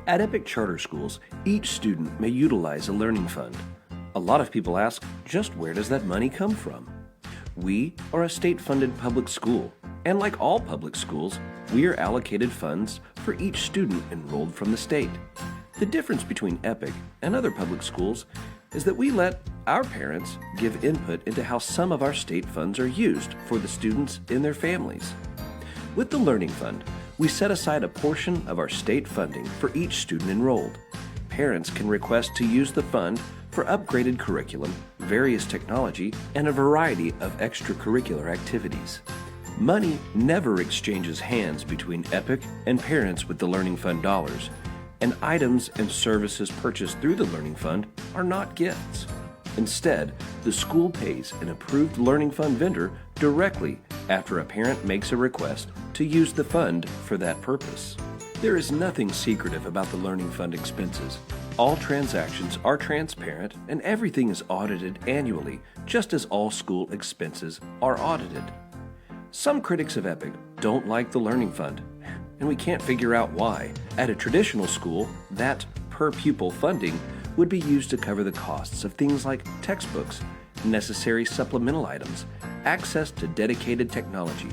At Epic Charter Schools, each student may utilize a learning fund. A lot of people ask, just where does that money come from? We are a state-funded public school, and like all public schools, we are allocated funds for each student enrolled from the state. The difference between Epic and other public schools is that we let our parents give input into how some of our state funds are used for the students in their families. With the Learning Fund, we set aside a portion of our state funding for each student enrolled. Parents can request to use the fund for upgraded curriculum, various technology, and a variety of extracurricular activities. Money never exchanges hands between Epic and parents with the Learning Fund dollars, and items and services purchased through the Learning Fund are not gifts. Instead, the school pays an approved Learning Fund vendor directly after a parent makes a request to use the fund for that purpose. There is nothing secretive about the Learning Fund expenses. All transactions are transparent and everything is audited annually, just as all school expenses are audited. Some critics of Epic don't like the Learning Fund, and we can't figure out why. At a traditional school, that per-pupil funding would be used to cover the costs of things like textbooks, necessary supplemental items, access to dedicated technology,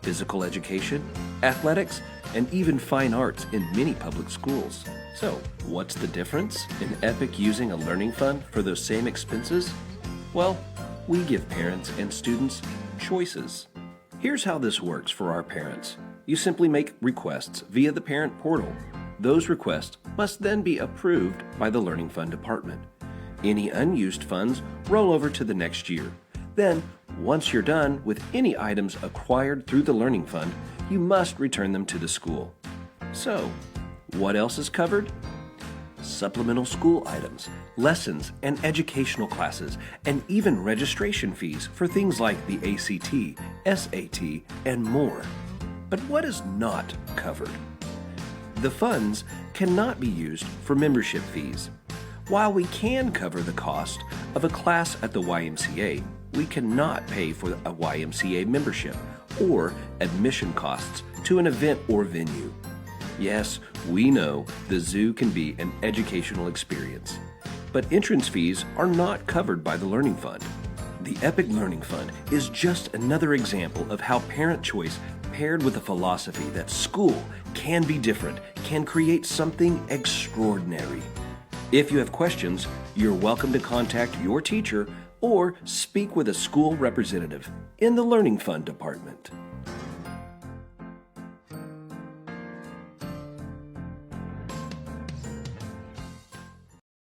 physical education, athletics, and even fine arts in many public schools. So, what's the difference in Epic using a Learning Fund for those same expenses? Well, we give parents and students choices. Here's how this works for our parents. You simply make requests via the parent portal. Those requests must then be approved by the Learning Fund department. Any unused funds roll over to the next year. Then, once you're done with any items acquired through the Learning Fund, you must return them to the school. So, what else is covered? Supplemental school items, lessons and educational classes, and even registration fees for things like the ACT, SAT, and more. But what is not covered? The funds cannot be used for membership fees. While we can cover the cost of a class at the YMCA, we cannot pay for a YMCA membership or admission costs to an event or venue. Yes, we know the zoo can be an educational experience, but entrance fees are not covered by the Learning Fund. The Epic Learning Fund is just another example of how parent choice paired with a philosophy that school can be different can create something extraordinary. If you have questions, you're welcome to contact your teacher or speak with a school representative in the Learning Fund department.